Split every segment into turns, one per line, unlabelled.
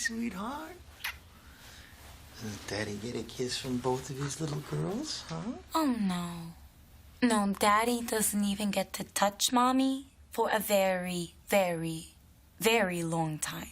sweetheart? Does Daddy get a kiss from both of his little girls, huh?
Oh, no. No, Daddy doesn't even get to touch Mommy for a very, very, very long time.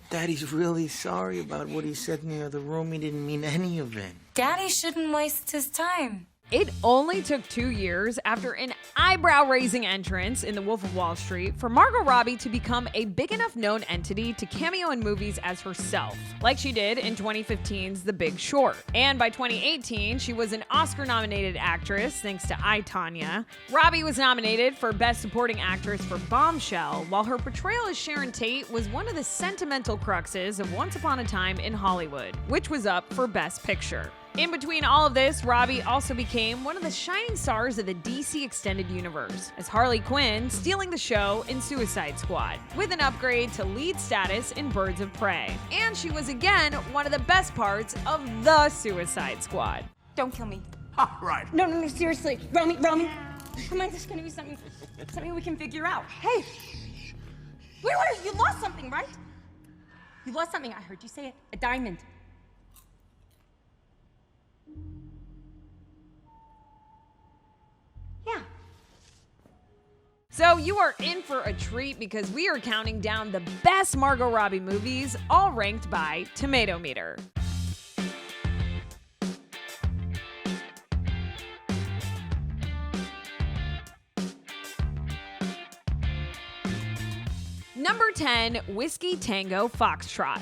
Daddy's really sorry about what he said in the other room. He didn't mean any of it.
Daddy shouldn't waste his time.
It only took 2 years after an eyebrow-raising entrance in The Wolf of Wall Street for Margot Robbie to become a big enough known entity to cameo in movies as herself, like she did in 2015's The Big Short. And by 2018, she was an Oscar-nominated actress thanks to I, Tonya. Robbie was nominated for Best Supporting Actress for Bombshell, while her portrayal as Sharon Tate was one of the sentimental cruxes of Once Upon a Time in Hollywood, which was up for Best Picture. In between all of this, Robbie also became one of the shining stars of the DC Extended Universe, as Harley Quinn, stealing the show in Suicide Squad, with an upgrade to lead status in Birds of Prey. And she was again one of the best parts of the Suicide Squad.
Don't kill me.
Right.
No, seriously. Romy. Come on, this is gonna be something we can figure out. Hey! Wait, you lost something, right? You lost something, I heard you say it. A diamond. Yeah.
So you are in for a treat because we are counting down the best Margot Robbie movies, all ranked by Tomato Meter. Number 10, Whiskey Tango Foxtrot.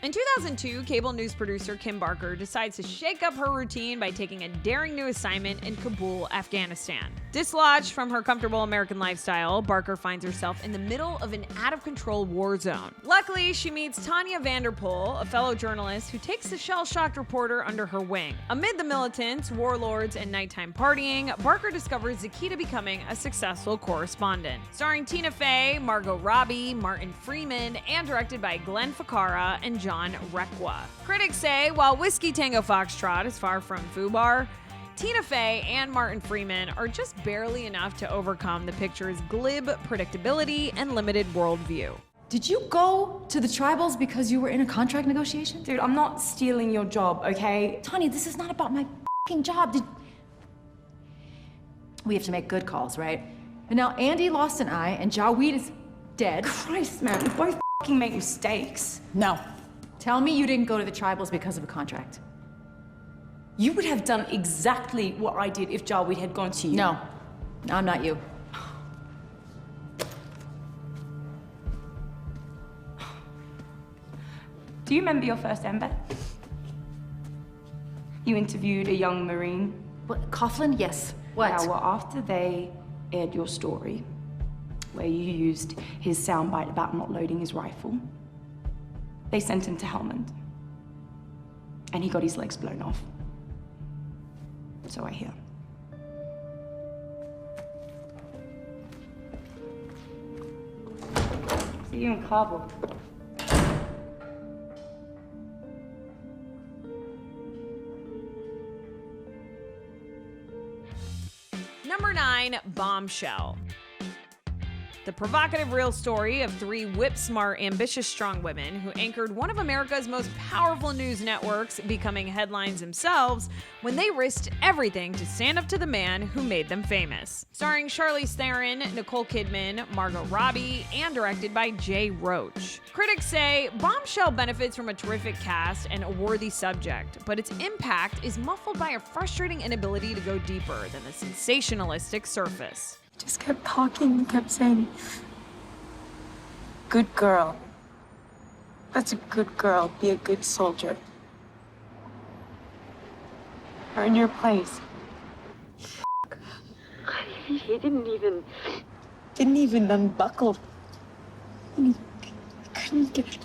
In 2002, cable news producer Kim Barker decides to shake up her routine by taking a daring new assignment in Kabul, Afghanistan. Dislodged from her comfortable American lifestyle, Barker finds herself in the middle of an out-of-control war zone. Luckily, she meets Tanya Vanderpool, a fellow journalist who takes the shell-shocked reporter under her wing. Amid the militants, warlords, and nighttime partying, Barker discovers the key to becoming a successful correspondent. Starring Tina Fey, Margot Robbie, Martin Freeman, and directed by Glenn Ficarra and John Requa. Critics say while Whiskey Tango Foxtrot is far from FUBAR, Tina Fey and Martin Freeman are just barely enough to overcome the picture's glib predictability and limited worldview.
Did you go to the tribals because you were in a contract negotiation?
Dude, I'm not stealing your job, okay?
Tanya, this is not about my fucking job. We have to make good calls, right? And now Andy lost an eye and Jawed is dead.
Christ, man, we both fucking make mistakes.
No. Tell me you didn't go to the tribals because of a contract.
You would have done exactly what I did if Jawed had gone to you.
No, I'm not you.
Do you remember your first MBET? You interviewed a young Marine.
What, Coughlin? Yes. What?
Yeah, well, after they aired your story, where you used his soundbite about not loading his rifle, they sent him to Helmand. And he got his legs blown off. So I hear. See you in Kabul.
Number 9, Bombshell. The provocative real story of 3 whip-smart, ambitious, strong women who anchored one of America's most powerful news networks, becoming headlines themselves when they risked everything to stand up to the man who made them famous. Starring Charlize Theron, Nicole Kidman, Margot Robbie, and directed by Jay Roach. Critics say Bombshell benefits from a terrific cast and a worthy subject, but its impact is muffled by a frustrating inability to go deeper than the sensationalistic surface.
Just kept talking and kept saying, good girl. That's a good girl. Be a good soldier. Earn your place. He didn't even unbuckle. I couldn't get it.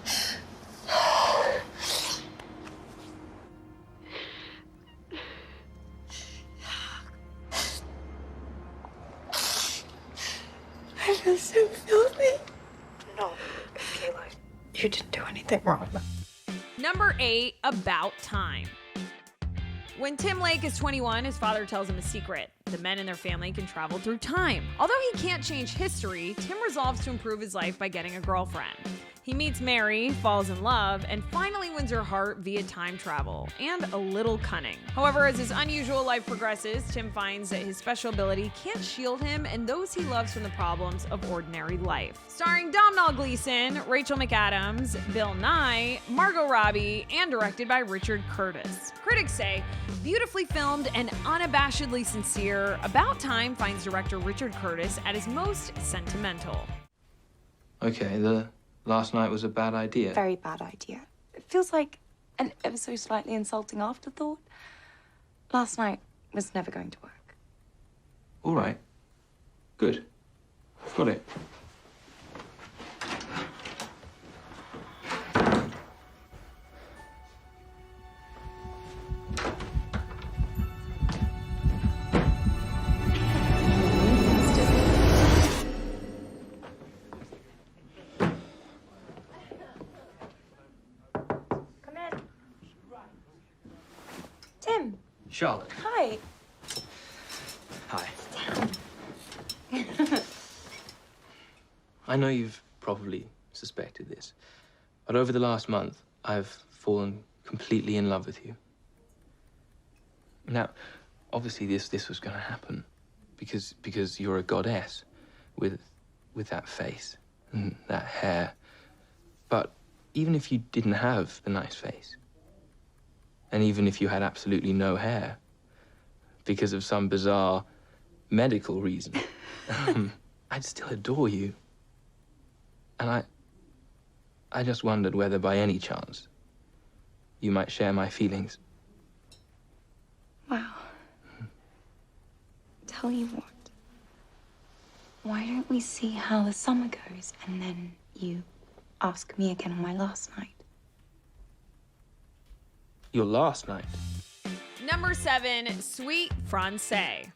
I feel so filthy. No, Kayla, you didn't do anything wrong.
Number 8, About Time. When Tim Lake is 21, his father tells him a secret. The men in their family can travel through time. Although he can't change history, Tim resolves to improve his life by getting a girlfriend. He meets Mary, falls in love, and finally wins her heart via time travel and a little cunning. However, as his unusual life progresses, Tim finds that his special ability can't shield him and those he loves from the problems of ordinary life. Starring Domhnall Gleeson, Rachel McAdams, Bill Nye, Margot Robbie, and directed by Richard Curtis. Critics say, beautifully filmed and unabashedly sincere, About Time finds director Richard Curtis at his most sentimental.
Okay, the last night was a bad idea.
Very bad idea. It feels like an ever so slightly insulting afterthought. Last night was never going to work.
All right. Good. Got it.
Tim,
Charlotte.
hi.
Hi. I know you've probably suspected this, but over the last month, I've fallen completely in love with you. Now, obviously this was going to happen because you're a goddess with that face and that hair. But even if you didn't have the nice face, and even if you had absolutely no hair, because of some bizarre medical reason, I'd still adore you. And I just wondered whether by any chance you might share my feelings.
Wow. Tell you what. Why don't we see how the summer goes and then you ask me again on my last night?
Your last night.
Number 7, Sweet Francais.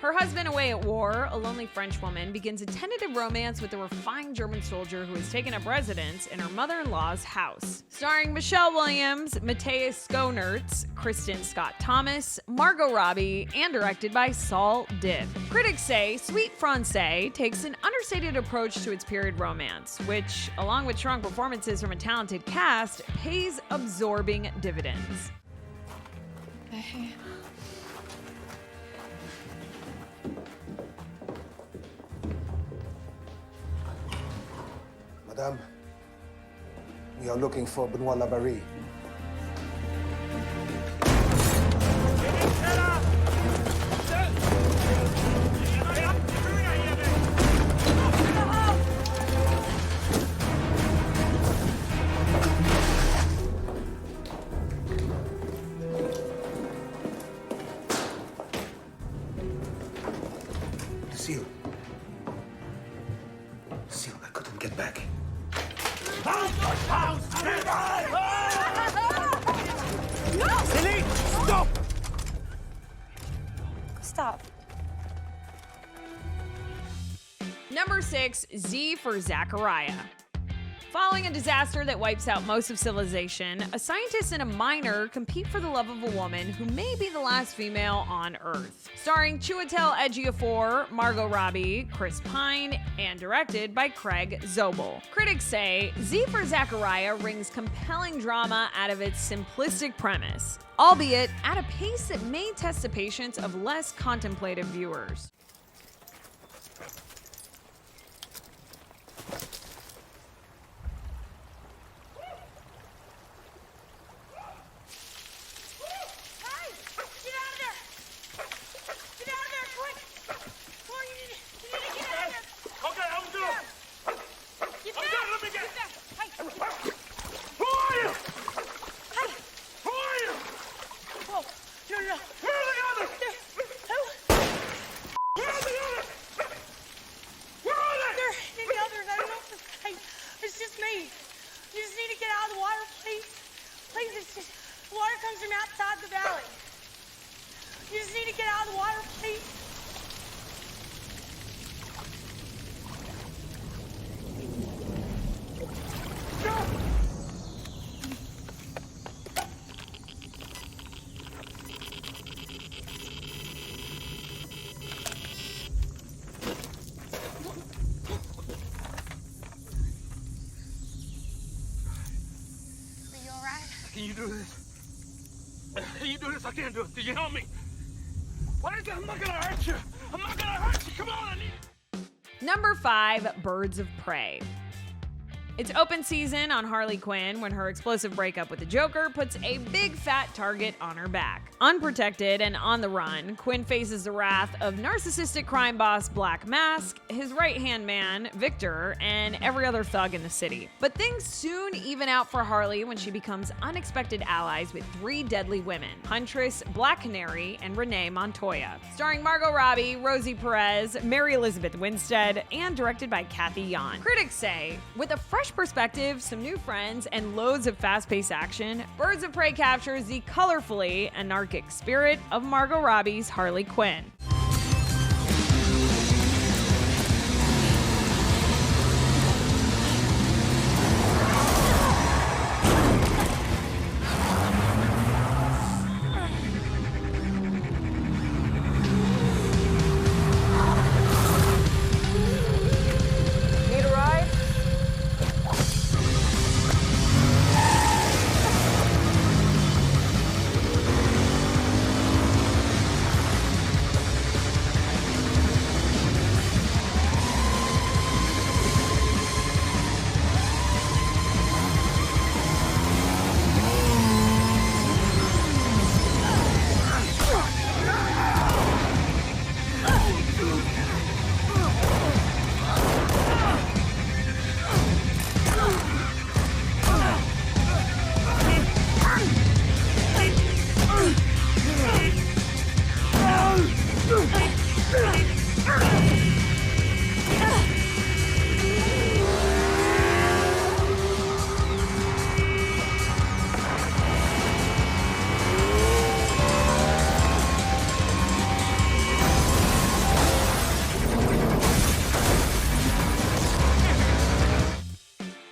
Her husband away at war, a lonely French woman, begins a tentative romance with a refined German soldier who has taken up residence in her mother-in-law's house. Starring Michelle Williams, Matthias Schoenaerts, Kristen Scott Thomas, Margot Robbie, and directed by Saul Dibb. Critics say Sweet Francais takes an understated approach to its period romance, which, along with strong performances from a talented cast, pays absorbing dividends.
Madame, we are looking for Benoit Labarrie. Lucille. Lucille, I couldn't get back. Celine, stop!
Stop.
Number 6, Z for Zachariah. Following a disaster that wipes out most of civilization, a scientist and a miner compete for the love of a woman who may be the last female on Earth. Starring Chiwetel Ejiofor, Margot Robbie, Chris Pine, and directed by Craig Zobel. Critics say Z for Zachariah wrings compelling drama out of its simplistic premise, albeit at a pace that may test the patience of less contemplative viewers.
do this. You do this, I can't do it. Did you help me? What is it? I'm not gonna hurt you. I'm not gonna hurt you. Come on, I need...
Number 5, Birds of Prey. It's open season on Harley Quinn when her explosive breakup with the Joker puts a big fat target on her back. Unprotected and on the run, Quinn faces the wrath of narcissistic crime boss Black Mask, his right-hand man, Victor, and every other thug in the city. But things soon even out for Harley when she becomes unexpected allies with 3 deadly women, Huntress, Black Canary, and Renee Montoya. Starring Margot Robbie, Rosie Perez, Mary Elizabeth Winstead, and directed by Kathy Yan. Critics say, with a fresh perspective, some new friends, and loads of fast-paced action, Birds of Prey captures the colorfully anarchic spirit of Margot Robbie's Harley Quinn.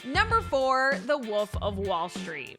Number 4, The Wolf of Wall Street.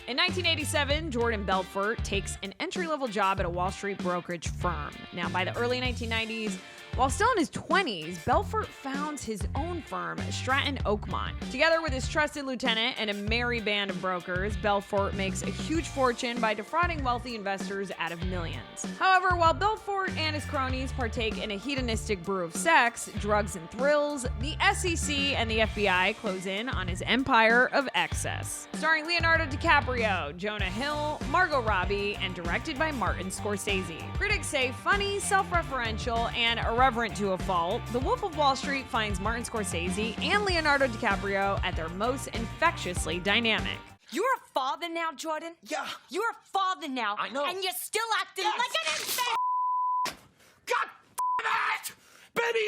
In 1987, Jordan Belfort takes an entry-level job at a Wall Street brokerage firm. Now, by the early 1990s, while still in his 20s, Belfort founds his own firm, Stratton Oakmont. Together with his trusted lieutenant and a merry band of brokers, Belfort makes a huge fortune by defrauding wealthy investors out of millions. However, while Belfort and his cronies partake in a hedonistic brew of sex, drugs, and thrills, the SEC and the FBI close in on his empire of excess. Starring Leonardo DiCaprio, Jonah Hill, Margot Robbie, and directed by Martin Scorsese. Critics say funny, self-referential, and irreverent to a fault, The Wolf of Wall Street finds Martin Scorsese and Leonardo DiCaprio at their most infectiously dynamic.
You're a father now, Jordan?
Yeah.
You're a father now.
I know.
And you're still acting like an infant!
God damn it! Baby,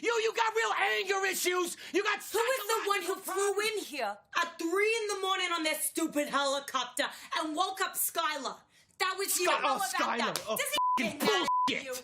you got real anger issues. You got
Who is the one who flew in here at 3 a.m. on their stupid helicopter and woke up Skylar? That was you. All about
Skylar.
that.
Oh,
Does he get mad at you?
bullshit.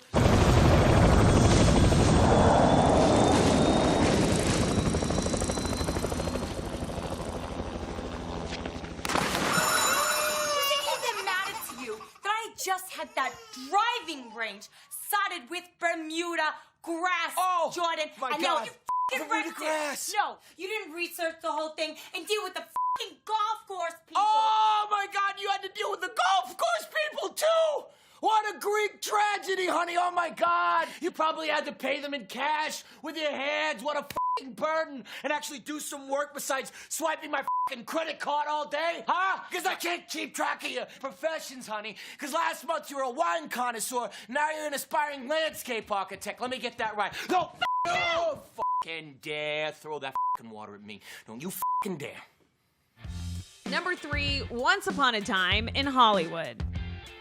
Just had that driving range sodded with Bermuda grass, Jordan.
My
and
God.
now you fucking
Bermuda
wrecked
grass.
it. No, you didn't research the whole thing and deal with the fucking golf course people.
Oh my God, you had to deal with the golf course people too! What a Greek tragedy, honey, oh my God! You probably had to pay them in cash with your hands, what a fucking burden! And actually do some work besides swiping my fucking credit card all day, huh? Because I can't keep track of your professions, honey. Because last month you were a wine connoisseur, now you're an aspiring landscape architect. Let me get that right. Don't fucking dare throw that fucking water at me. Don't you fucking dare.
Number 3, Once Upon a Time in Hollywood.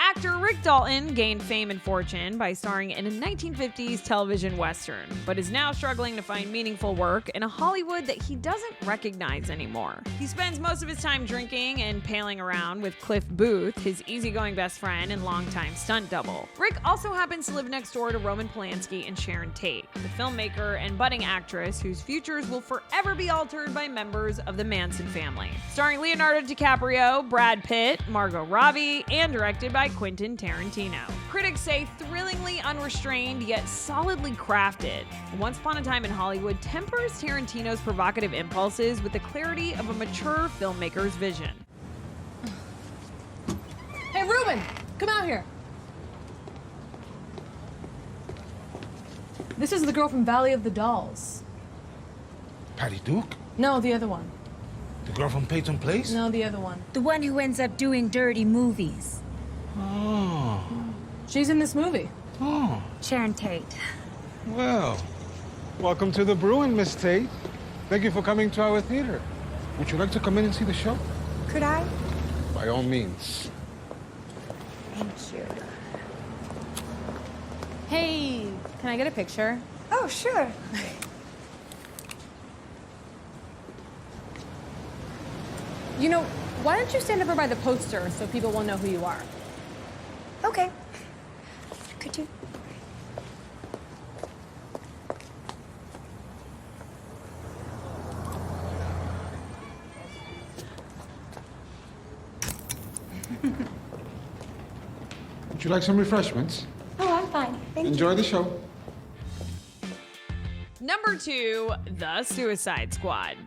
Actor Rick Dalton gained fame and fortune by starring in a 1950s television western, but is now struggling to find meaningful work in a Hollywood that he doesn't recognize anymore. He spends most of his time drinking and paling around with Cliff Booth, his easygoing best friend and longtime stunt double. Rick also happens to live next door to Roman Polanski and Sharon Tate, the filmmaker and budding actress whose futures will forever be altered by members of the Manson family. Starring Leonardo DiCaprio, Brad Pitt, Margot Robbie, and directed by Quentin Tarantino. Critics say thrillingly unrestrained yet solidly crafted, Once Upon a Time in Hollywood tempers Tarantino's provocative impulses with the clarity of a mature filmmaker's vision.
out here. This is the girl from Valley of the Dolls.
Patty Duke?
No, the other one.
The girl from Peyton Place?
No, the other one.
The one who ends up doing dirty movies.
Oh.
She's in this movie.
Oh.
Sharon Tate.
Well, welcome to the Bruin, Miss Tate. Thank you for coming to our theater. Would you like to come in and see the show?
Could I?
By all means.
Thank you.
Hey, can I get a picture?
Oh, sure.
You know, why don't you stand over by the poster so people will know who you are?
Okay. Could you?
Would you like some refreshments?
Oh, I'm fine. Thank you.
Enjoy the show.
Number 2, The Suicide Squad.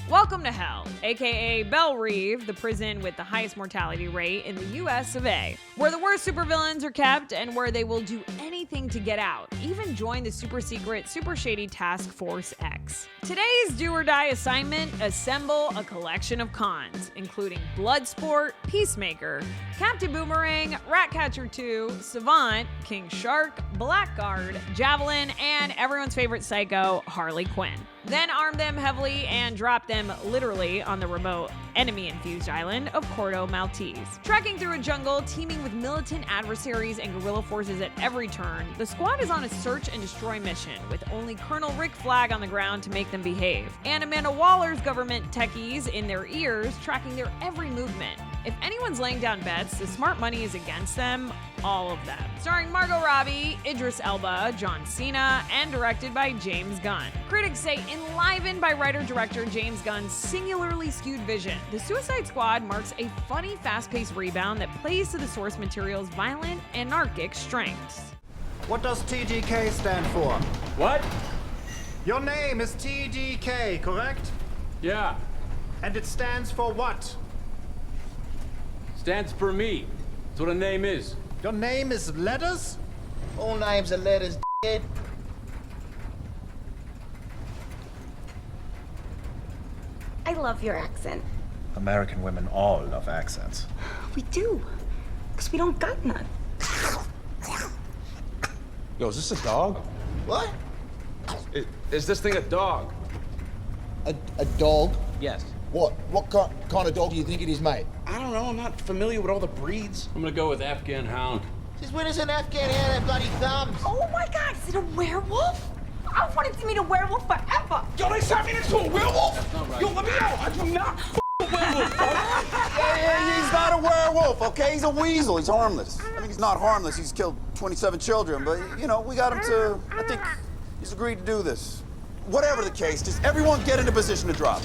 Welcome to Hell, aka Belle Reve, the prison with the highest mortality rate in the US of A, where the worst supervillains are kept and where they will do anything to get out, even join the super secret, super shady Task Force X. Today's do or die assignment: assemble a collection of cons, including Bloodsport, Peacemaker, Captain Boomerang, Ratcatcher 2, Savant, King Shark, Blackguard, Javelin, and everyone's favorite psycho, Harley Quinn. Then arm them heavily and drop them literally on the remote enemy-infused island of Corto Maltese. Trekking through a jungle teeming with militant adversaries and guerrilla forces at every turn, the squad is on a search and destroy mission, with only Colonel Rick Flag on the ground to make them behave, and Amanda Waller's government techies in their ears tracking their every movement. If anyone's laying down bets, the smart money is against them, all of them. Starring Margot Robbie, Idris Elba, John Cena, and directed by James Gunn. Critics say enlivened by writer-director James Gunn's singularly skewed vision, The Suicide Squad marks a funny, fast-paced rebound that plays to the source material's violent, anarchic strengths.
What does TGK stand for?
What?
Your name is TGK, correct?
Yeah.
And it stands for what?
Stands for me. That's what a name is.
Your name is letters?
All names are letters, dickhead.
I love your accent.
American women all love accents.
We do. Because we don't got none.
Yo, is this a dog?
What?
Is this thing a dog?
A dog?
Yes.
What kind of dog do you think it is, mate?
I don't know. I'm not familiar with all the breeds. I'm gonna go with Afghan Hound.
Since when does an Afghan have that bloody thumbs?
Oh my god, is it a werewolf? I've wanted to meet a werewolf forever.
Yo, they turned me into a werewolf? That's not right. Yo, let me out. I do not a werewolf, bro.
Yeah, he's not a werewolf, okay? He's a weasel. He's harmless. I mean, he's not harmless. He's killed 27 children, but, you know, we got him to... I think he's agreed to do this. Whatever the case, just everyone get in a position to drop.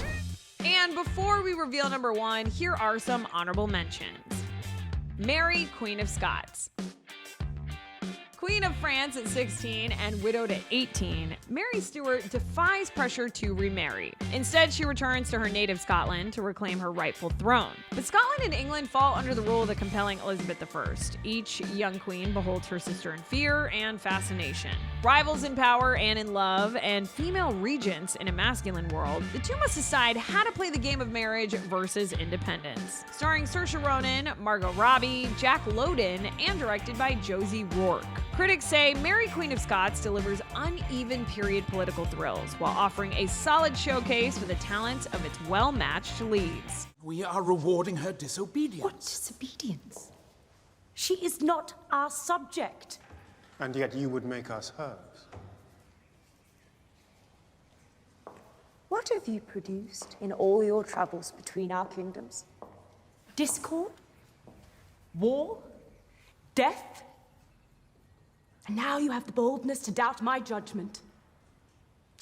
And before we reveal number 1, here are some honorable mentions. Mary, Queen of Scots. Queen of France at 16 and widowed at 18, Mary Stuart defies pressure to remarry. Instead, she returns to her native Scotland to reclaim her rightful throne. But Scotland and England fall under the rule of the compelling Elizabeth I. Each young queen beholds her sister in fear and fascination. Rivals in power and in love, and female regents in a masculine world, the two must decide how to play the game of marriage versus independence. Starring Saoirse Ronan, Margot Robbie, Jack Lowden, and directed by Josie Rourke. Critics say Mary, Queen of Scots delivers uneven period political thrills while offering a solid showcase for the talents of its well-matched leads.
We are rewarding her disobedience.
What disobedience? She is not our subject.
And yet you would make us hers.
What have you produced in all your travels between our kingdoms? Discord? War? Death? And now you have the boldness to doubt my judgment.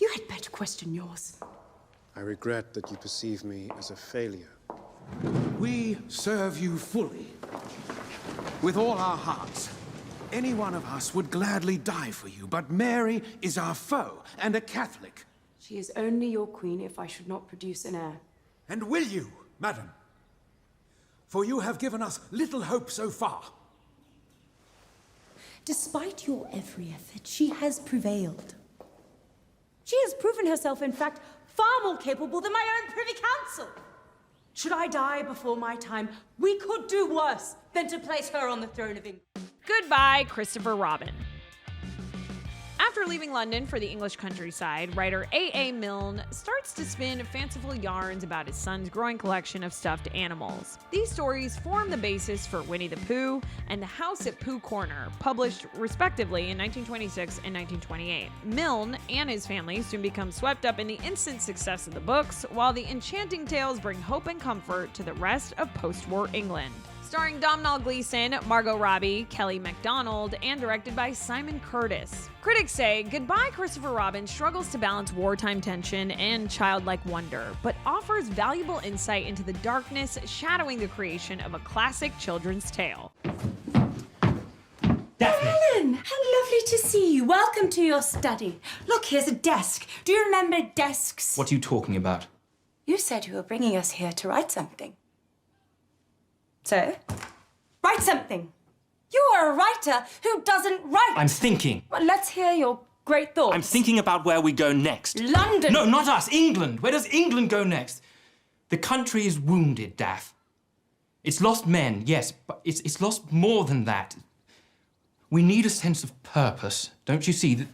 You had better question yours.
I regret that you perceive me as a failure.
We serve you fully. With all our hearts. Any one of us would gladly die for you, but Mary is our foe and a Catholic.
She is only your queen if I should not produce an heir.
And will you, madam? For you have given us little hope so far.
Despite your every effort, she has prevailed. She has proven herself, in fact, far more capable than my own Privy Council. Should I die before my time, we could do worse than to place her on the throne of England.
Goodbye, Christopher Robin. After leaving London for the English countryside, writer A.A. Milne starts to spin fanciful yarns about his son's growing collection of stuffed animals. These stories form the basis for Winnie the Pooh and The House at Pooh Corner, published respectively in 1926 and 1928. Milne and his family soon become swept up in the instant success of the books, while the enchanting tales bring hope and comfort to the rest of post-war England. Starring Domhnall Gleeson, Margot Robbie, Kelly MacDonald, and directed by Simon Curtis. Critics say Goodbye Christopher Robin struggles to balance wartime tension and childlike wonder, but offers valuable insight into the darkness shadowing the creation of a classic children's tale.
Helen, how lovely to see you. Welcome to your study. Look, here's a desk. Do you remember desks?
What are you talking about?
You said you were bringing us here to write something. So, write something. You are a writer who doesn't write.
I'm thinking.
Well, let's hear your great thoughts.
I'm thinking about where we go next.
London!
No, not us. England. Where does England go next? The country is wounded, Daff. It's lost men, yes, but it's lost more than that. We need a sense of purpose, don't you see?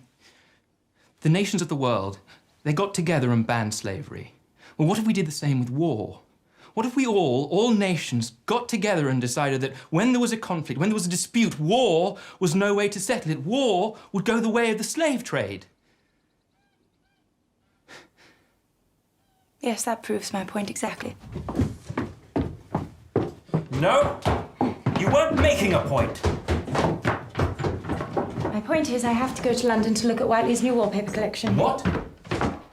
The nations of the world, they got together and banned slavery. Well, what if we did the same with war? What if we all nations, got together and decided that when there was a conflict, when there was a dispute, war was no way to settle it. War would go the way of the slave trade.
Yes, that proves my point exactly.
No, you weren't making a point.
My point is I have to go to London to look at Whiteley's new wallpaper collection.
What?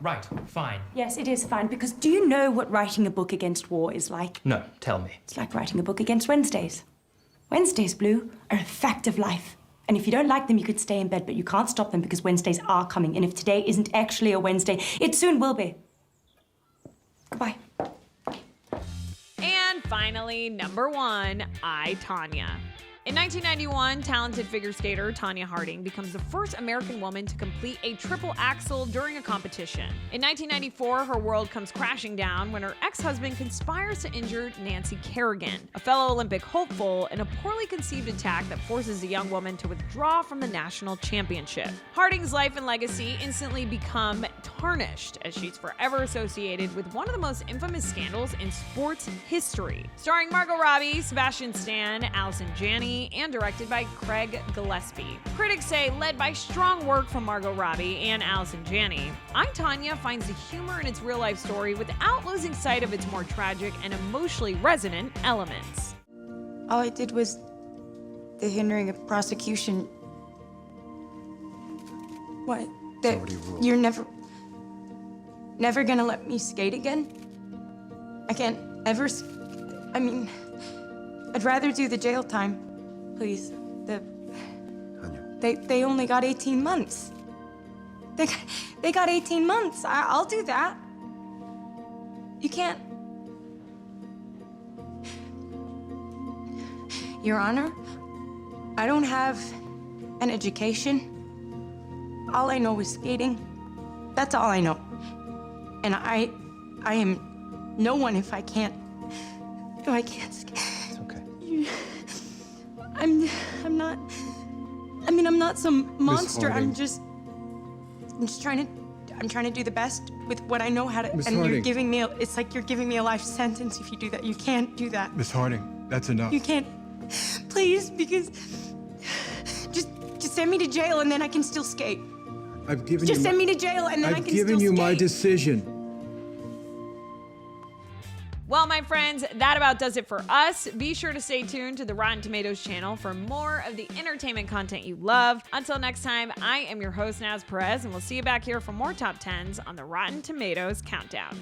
Right, fine.
Yes, it is fine, because do you know what writing a book against war is like?
No, tell me.
It's like writing a book against Wednesdays. Wednesdays, Blue, are a fact of life. And if you don't like them, you could stay in bed, but you can't stop them because Wednesdays are coming. And if today isn't actually a Wednesday, it soon will be. Goodbye.
And finally, number 1, I, Tonya. In 1991, talented figure skater Tonya Harding becomes the first American woman to complete a triple axel during a competition. In 1994, her world comes crashing down when her ex-husband conspires to injure Nancy Kerrigan, a fellow Olympic hopeful, in a poorly conceived attack that forces the young woman to withdraw from the national championship. Harding's life and legacy instantly become tarnished as she's forever associated with one of the most infamous scandals in sports history. Starring Margot Robbie, Sebastian Stan, Allison Janney, and directed by Craig Gillespie. Critics say, led by strong work from Margot Robbie and Allison Janney, I, Tonya finds the humor in its real-life story without losing sight of its more tragic and emotionally resonant elements.
All I did was the hindering of prosecution. What? That you're never gonna let me skate again? I can't ever. I mean, I'd rather do the jail time, please. They only got 18 months. They got 18 months. I'll do that. You can't. Your Honor, I don't have an education. All I know is skating. That's all I know. And I am no one if I can't skate.
It's okay.
I'm not. I mean, I'm not some monster.
Harding.
I'm just trying to do the best with what I know how to.
Miss
And
Harding.
you're giving me. It's like you're giving me a life sentence if you do that. You can't do that.
Miss Harding, that's enough.
You can't. Please, because just send me to jail and then I can still skate.
I've given
Just
you.
send me to jail and then I
I've
can
given
still
you
skate.
my decision.
Well, my friends, that about does it for us. Be sure to stay tuned to the Rotten Tomatoes channel for more of the entertainment content you love. Until next time, I am your host, Naz Perez, and we'll see you back here for more Top 10s on the Rotten Tomatoes Countdown.